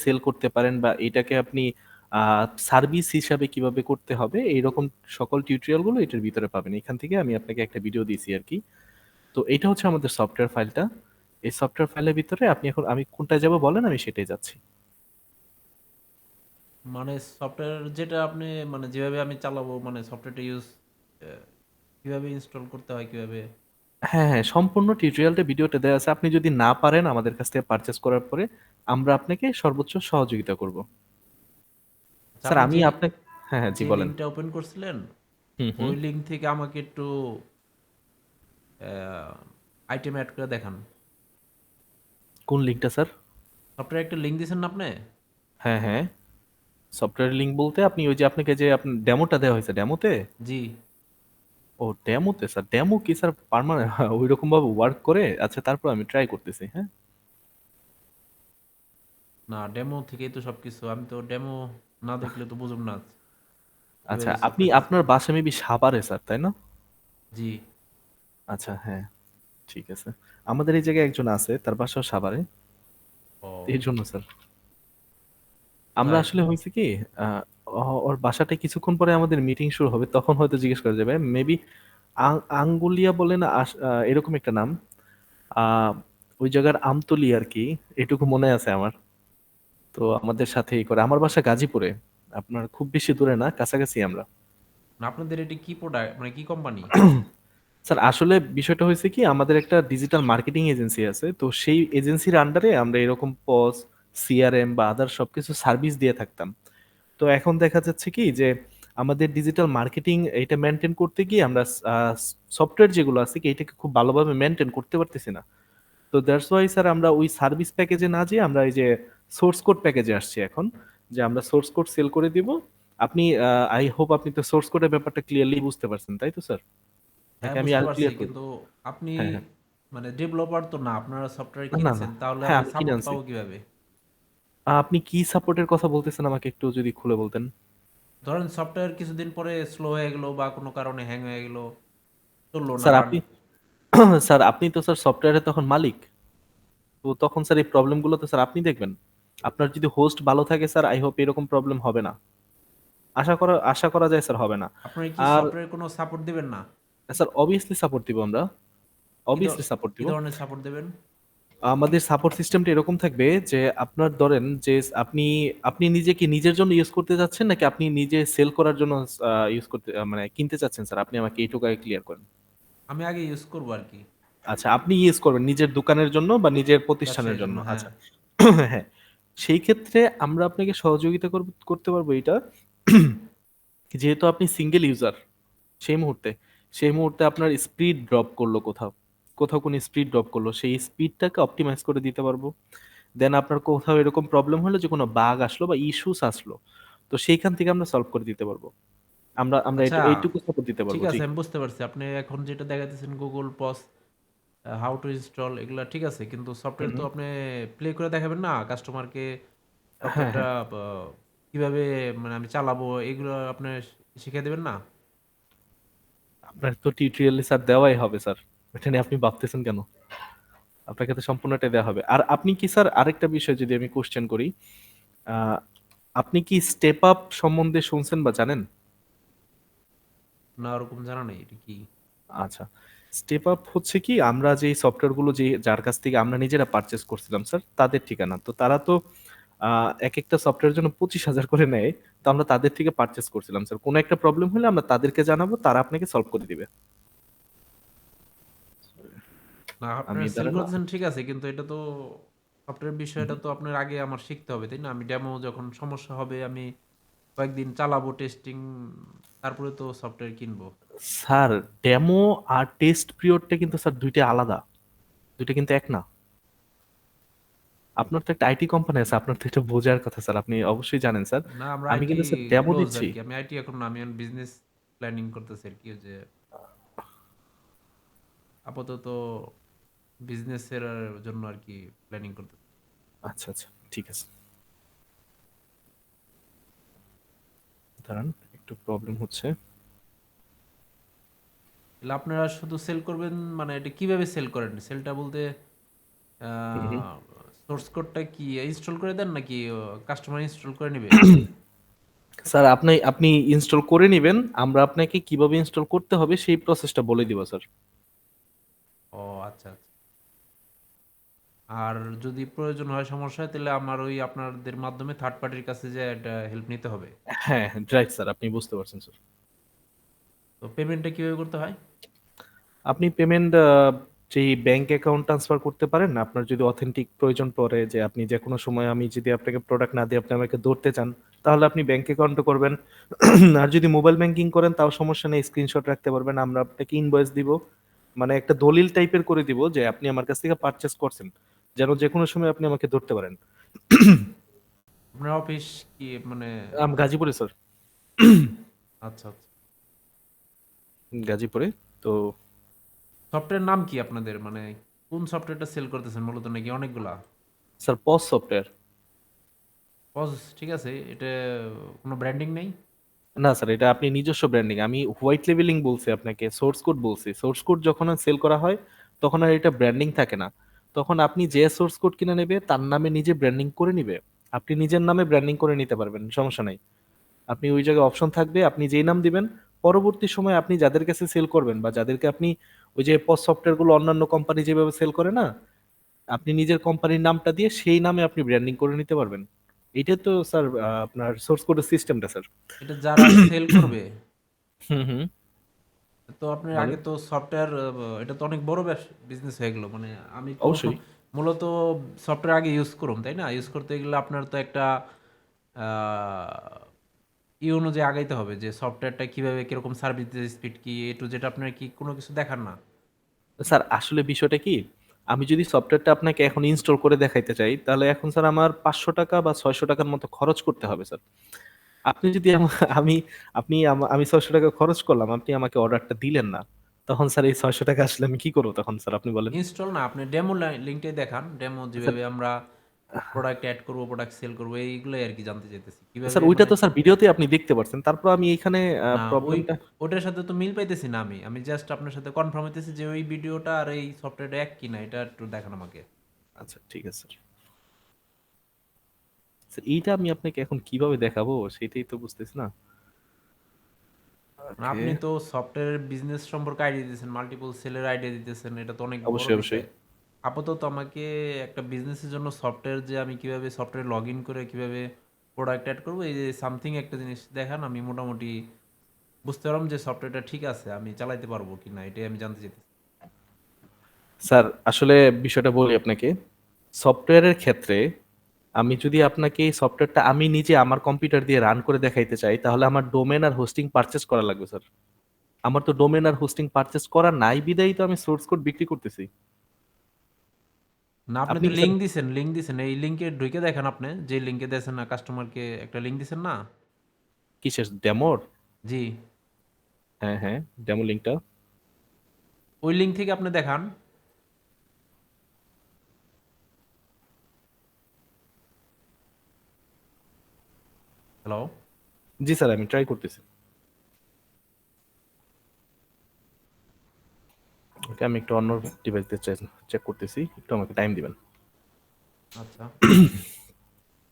Sell করতে পারেন বা এটাকে আপনি সার্ভিস হিসাবে কিভাবে করতে হবে এইরকম সকল টিউটোরিয়াল গুলো এটার ভিতরে পাবেন। এখান থেকে আমি আপনাকে একটা ভিডিও দিয়েছি আর কি। তো এটা হচ্ছে আমাদের সফটওয়্যার ফাইলটা। এই সফটওয়্যার ফাইলের ভিতরে আপনি এখন আমি কোনটা যাব বলেন, আমি সেটাই যাচ্ছি। মানে সফটওয়্যার যেটা আপনি মানে যেভাবে আমি চালাবো মানে সফটওয়্যারটা ইউজ কিভাবে ইনস্টল করতে হয় কিভাবে? হ্যাঁ হ্যাঁ, সম্পূর্ণ টিউটোরিয়ালটা ভিডিওটা দেওয়া আছে। আপনি যদি না পারেন আমাদের কাছ থেকে পারচেস করার পরে আমরা আপনাকে সর্বোচ্চ সহযোগিতা করব। আচ্ছা, স্যার আপনি আমি যে আপনাকে, হ্যাঁ হ্যাঁ জি যে বলেন। লিঙ্কটা ওপেন করছিলেন হুম হুম। ওই লিঙ্ক থেকে আমাকে একটু আইটেম অ্যাড করে দেখান। কোন লিঙ্কটা স্যার? সফটওয়্যার একটা লিঙ্ক দিয়েছেন না আপনি? হ্যাঁ হ্যাঁ, সফটওয়্যার লিঙ্ক বলতে আপনি ওই যে আপনাকে যে আপনার ডেমোটা দেওয়া হয়েছে ডেমোতে? জি। ও ডেমোতে স্যার, ডেমো কি স্যার পার্মানেন্ট ওই রকম ভাবে ওয়ার্ক করে? আচ্ছা তারপর আমি ট্রাই করতেছি, হ্যাঁ। না, ডেমো থেকেই তো সবকিছু। আমি তো ডেমো না দেখলে তো বুঝুম না আচ্ছা, কিভাবে আপনি সফটওয়্যারটা। আপনার বাসা মেবি সাভারে স্যার, তাই না? জি। আচ্ছা হ্যাঁ, ঠিক আছে। আমাদের এই জায়গায় একজন আছে, তার বাসাও সাভারে। ও এই জন্য স্যার আমরা তাই? আসলে হয়েছে কি, আহ, ওর বাসাটা কিছুক্ষণ পরে আমাদের মিটিং শুরু হবে, তখন হয়তো জিজ্ঞেস করা যাবে মেবি। আঙ্গুলিয়া বলে না এরকম একটা নাম। আহ ওই জায়গার আমতলি আর কি, এটুকু মনে আছে আমার। তো আমাদের সাথেই করে, আমার বাসা গাজীপুরে। আপনার খুব বেশি দূরে না, কাছাকাছি আমরা। না, আপনাদের এটা কি প্রোডাক্ট মানে কি কোম্পানি? স্যার আসলে বিষয়টা হয়েছে কি, আমাদের একটা ডিজিটাল মার্কেটিং এজেন্সি আছে, তো সেই এজেন্সির আন্ডারে আমরা এরকম পজ, সিআরএম বা আদার সবকিছু সার্ভিস দিয়ে থাকতাম। তো এখন দেখা যাচ্ছে কি যে আমাদের ডিজিটাল মার্কেটিং এটা মেনটেন করতে গিয়ে আমরা সফটওয়্যার যেগুলো আছে কি এটাকে খুব ভালোভাবে মেনটেন করতে পারতেছি না। তো দ্যাটস ওয়াই স্যার আমরা ওই সার্ভিস প্যাকেজে না যেয়ে আমরা এই যে সোর্স কোড প্যাকেজে আসছি এখন, যে আমরা সোর্স কোড সেল করে দিব। আপনি আই হোপ আপনি তো সোর্স কোডের ব্যাপারটা ক্লিয়ারলি বুঝতে পারছেন, তাই তো স্যার? হ্যাঁ, নাকি আমি বুঝতে আর পারছি, ক্লিয়ার করি? কিন্তু আপনি হ্যাঁ হ্যাঁ। মানে ডেভেলপার তো না, আপনারা সফটওয়্যার না না না, কিনছেন, তাহলে হ্যাঁ আমি আমি কিনে সাপোর্ট আনছি। পাবো কিভাবে? আপনি কি সাপোর্টের কথা বলতেছেন আমাকে একটু যদি খুলে বলতেন। ধরেন সফটওয়্যার কিছুদিন পরে স্লো হয়ে গেল বা কোনো কারণে হ্যাং হয়ে গেল, চললো না, স্যার রান। আপনি স্যার আপনি তো স্যার সফটওয়্যারের তখন মালিক। তো তখন স্যার এই প্রবলেমগুলো তো স্যার আপনি দেখবেন। আপনার যদি হোস্ট ভালো থাকে স্যার, আই হোপ এরকম প্রবলেম হবে না। আশা করা যায় স্যার হবে না। আপনারা কি আর সফটওয়্যার কোনো সাপোর্ট দিবেন না? স্যার অবভিয়াসলি সাপোর্ট দিব আমরা, কি অবভিয়াসলি সাপোর্ট কি দিব। ধরনের সাপোর্ট দেবেন? আমাদের সাপোর্ট সিস্টেমটা এরকম থাকবে যে আপনার ধরেন যে আপনি আপনি নিজে কি নিজের জন্য ইউজ করতে চাচ্ছেন নাকি আপনি নিজে সেল করার জন্য ইউজ করতে মানে কিনতে চাচ্ছেন স্যার, আপনি আমাকে এইটুকু আগে ক্লিয়ার করেন। আমি আগে ইউজ করবো আর কি, আচ্ছা, আপনি ইউজ করবেন নিজের দোকানের জন্য বা নিজের প্রতিষ্ঠানের ব্যবসায়ের জন্য, জন্য, হ্যাঁ। আচ্ছা। হ্যাঁ, সেই ক্ষেত্রে আমরা আপনাকে সহযোগিতা করতে পারবো এটা। যেহেতু আপনি সিঙ্গেল ইউজার, সেই মুহূর্তে সেই মুহূর্তে আপনার স্পিড ড্রপ করলো কোথাও, কোথাও কোনো স্পিড ড্রপ করলো, সেই স্পিডটাকে অপটিমাইজ করে দিতে পারবো। দেন আপনার কোথাও এরকম প্রবলেম হলো যে কোনো বাগ আসলো বা ইস্যুস আসলো, তো সেইখান থেকে আমরা সলভ করে দিতে পারবো। আমরা আমরা আচ্ছা, এইটুকু সাপোর্ট দিতে ঠিক পারবো, জি। আছে, আমি বুঝতে পারছি। আপনি এখন যেটা দেখাইতেছেন গুগল পজ, হাউ টু ইনস্টল, এগুলা ঠিক আছে, কিন্তু হুম সফটওয়্যার তো হুম। আপনি প্লে করে দেখাবেন না কাস্টমারকে? হ্যাঁ সফটওয়্যারটা হ্যাঁ, কিভাবে মানে আমি চালাবো এগুলো আপনি শিখিয়ে দেবেন না? আপনার তো টিউটোরিয়ালে স্যার দেওয়াই হবে স্যার, এটা নিয়ে আপনি ভাবতেছেন কেন? আপনাকে তো সম্পূর্ণটাই দেওয়া হবে। আর আপনি কি স্যার, আরেকটা বিষয় যদি আমি কোশ্চেন করি, আহ, আপনি কি স্টেপ আপ সম্বন্ধে শুনছেন বা জানেন? না, ওরকম জানা নেই, এটা কি? আচ্ছা, স্টেপ আপ হচ্ছে কি, আমরা যে সফটওয়্যার গুলো যে যার কাছ থেকে আমরা নিজেরা পারচেস করছিলাম স্যার, তাদের ঠিকানা তো, তারা তো এক একটা সফটওয়্যারের জন্য 25,000 করে নেয়। তো আমরা তাদের থেকে পারচেস করছিলাম স্যার, কোনো একটা প্রবলেম হলে আমরা তাদেরকে জানাবো, তারা আপনাকে সলভ করে দিবে। না, আমি আপনারা সেল দাঁড়ানো। করতেছেন ঠিক আছে, কিন্তু এটা তো সফটওয়্যার বিষয়টা তো আপনার আগে আমার শিখতে হবে, তাই না? আমি ডেমো যখন সমস্যা হবে আমি কয়েকদিন চালাবো টেস্টিং, তারপরে তো সফটওয়্যার কিনবো। স্যার ডেমো আর টেস্ট পিরিয়ডটা কিন্তু স্যার দুইটা আলাদা, দুইটা কিন্তু এক না। আপনার তো একটা আইটি কোম্পানি আছে, আপনার তো এটা বোঝার কথা স্যার, আপনি অবশ্যই জানেন স্যার। না, আমরা আমি আইটি কিন্তু স্যার ডেমো ক্লোজ দিচ্ছি। আর কি। আমি আইটি এখন না, আমি বিজনেস প্ল্যানিং করতেছি আর কি, ওই যে আপাতত বিজনেসের জন্য আর কি প্ল্যানিং করতেছি। আচ্ছা আচ্ছা, ঠিক আছে, দাঁড়ান, একটু প্রবলেম হচ্ছে। তাহলে আপনারা শুধু সেল করবেন, মানে এটা কিভাবে সেল করেন? সেলটা বলতে হুম হুম। সোর্স কোডটা কি ইনস্টল করে দেন নাকি কাস্টমার ইনস্টল করে নিবে? স্যার আপনি আপনি ইনস্টল করে নিবেন, আমরা আপনাকে কিভাবে ইনস্টল করতে হবে সেই প্রসেসটা বলে দিব স্যার। ও আচ্ছা, আচ্ছা। আর যদি প্রয়োজন হয়, সমস্যা হয়, তাহলে আমার ওই আপনাদের মাধ্যমে থার্ড পার্টির কাছে যে এটা হেল্প নিতে হবে। হ্যাঁ, রাইট স্যার, আপনি বুঝতে পারছেন স্যার। তো পেমেন্টটা কিভাবে করতে হয়? আপনি পেমেন্ট যেই ব্যাংক অ্যাকাউন্ট ট্রান্সফার করতে পারেন, আপনার যদি অথেন্টিক প্রয়োজন পড়ে যে আপনি যে কোনো সময় আমি যদি আপনাকে প্রোডাক্ট না দিয়ে আপনি আমাকে ধরতে চান, তাহলে আপনি ব্যাংক অ্যাকাউন্টে করবেন। আর যদি মোবাইল ব্যাংকিং করেন তাও সমস্যা নেই, স্ক্রিনশট রাখতে পারবেন, আমরা আপনাকে ইনভয়েস দিব, মানে একটা দলিল টাইপের করে দিব যে আপনি আমার কাছ থেকে পারচেস করছেন, যেন যে কোনো সময় আপনি আমাকে ধরতে পারেন। আপনার অফিস কি মানে? গাজীপুরে স্যার। আচ্ছা, আচ্ছা। গাজীপুরে। তো সফটওয়্যার নাম কি আপনাদের? মানে কোন সফটওয়্যারটা সেল করতেছেন মূলত, নাকি অনেকগুলা? Sir pause software. পজ, ঠিক আছে। এটা কোনো ব্র্যান্ডিং নেই? না স্যার, এটা আপনি নিজস্ব ব্র্যান্ডিং, আমি হোয়াইট লেভেলিং বলছি আপনাকে, সোর্স কোড বলছি। সোর্স কোড যখন সেল করা হয় তখন আর এটা ব্র্যান্ডিং থাকে না, তখন আপনি যে সোর্স কোড কিনে নেবে তার নামে নিজে ব্র্যান্ডিং করে নিবে, আপনি নিজের নামে ব্র্যান্ডিং করে নিতে পারবেন, সমস্যা নাই। আপনি ওই জায়গায় অপশন থাকবে, আপনি যেই নাম দিবেন, পরবর্তী সময় আপনি যাদের কাছে সেল করবেন বা যাদেরকে আপনি ওই যে পজ সফটওয়্যার গুলো অন্যান্য কোম্পানি যেভাবে সেল করে না, আপনি নিজের কোম্পানির নামটা দিয়ে সেই নামে আপনি ব্র্যান্ডিং করে নিতে পারবেন। এটা তো স্যার আপনার সোর্স কোডের সিস্টেমটা স্যার। এটা যারা সেল করবে, হুম হুম। তো আপনার আগে বলেন। তো সফটওয়্যার, এটা তো অনেক বড় বিজনেস হয়ে গেল। মানে আমি তো অবশ্যই। মূলত সফটওয়্যার আগে ইউজ করুম, তাই না? ইউজ করতে গেলে আপনার তো একটা ই অনুযায়ী আগাইতে হবে যে সফটওয়্যারটা কিভাবে, কিরকম সার্ভিস, স্পিড কি, এ টু যেটা আপনার কি কোনো কিছু দেখার না। স্যার আসলে বিষয়টা কি, আমি যদি সফটওয়্যারটা আপনাকে এখন ইনস্টল করে দেখাইতে চাই তাহলে এখন স্যার আমার 500 টাকা বা 600 টাকার মতো খরচ করতে হবে স্যার। আপনি যদি আমি আমি 600 টাকা খরচ করলাম, আপনি আমাকে অর্ডারটা দিলেন না, তখন স্যার এই 600 টাকা আসলে আমি কি করবো তখন স্যার, আপনি বলেন। ইনস্টল না, আপনি ডেমো লিঙ্কটাই দেখান। ডেমো স্যার যেভাবে আমরা প্রোডাক্ট অ্যাড করব, প্রোডাক্ট সেল করব, এইগুলোই আর কি জানতে চাইতেছি কিভাবে স্যার ওইটা মানে। তো স্যার ভিডিওতে আপনি দেখতে পারছেন, তারপর আমি এইখানে না, ওই প্রবলেমটা। ওটার সাথে তো মিল পাইতেছি না। আমি আমি জাস্ট আপনার সাথে কনফার্ম হইতেছি যে ওই ভিডিওটা আর এই সফটওয়্যারটা এক কিনা, এটা একটু দেখান আমাকে। আচ্ছা ঠিক আছে স্যার। স্যার এইটা আমি আপনাকে এখন কিভাবে দেখাবো সেটাই তো বুঝতেছি না। মানে ওকে। আপনি তো সফটওয়্যার বিজনেস সম্পর্কে আইডিয়া দিতেছেন, মাল্টিপল সেলের আইডিয়া দিতেছেন, এটা তো অনেক বড় অবশ্যই অবশ্যই। বিষয়। আপাতত আমাকে একটা বিজনেসের জন্য সফটওয়্যার, যে আমি কিভাবে সফটওয়্যার লগ ইন করে কিভাবে প্রোডাক্ট অ্যাড করবো, এই যে সামথিং একটা জিনিস দেখান, আমি মোটামুটি বুঝতে পারলাম যে সফটওয়্যারটা ঠিক আছে, আমি চালাইতে পারবো কিনা, এটাই আমি জানতে চাইতেছি। স্যার আসলে বিষয়টা বলি আপনাকে, সফটওয়্যারের ক্ষেত্রে আমি যদি আপনাকে এই সফটওয়্যারটা আমি নিজে আমার কম্পিউটার দিয়ে রান করে দেখাইতে চাই তাহলে আমার ডোমেন আর হোস্টিং পারচেজ করা লাগবে স্যার। আমার তো ডোমেন আর হোস্টিং পারচেজ করা নাই বিদায়ী তো আমি সোর্স কোড বিক্রি করতেছি। না, আপনি আপনি তো কি স্যার লিঙ্ক দিছেন, এই লিঙ্কে ঢুকে দেখেন। আপনি যে লিঙ্কে দিয়েছেন না, কাস্টমারকে একটা লিঙ্ক দিছেন না? কিসের ডেমোর? জি। হ্যাঁ হ্যাঁ, ডেমো লিঙ্কটা। ওই লিঙ্ক থেকে আপনি দেখান। হ্যালো? জি স্যার, আমি ট্রাই করতেছি। ওকে, আমি একটু অন্য ডিভাইস দিয়ে চেক করতেছি, একটু আমাকে টাইম দিবেন। আচ্ছা।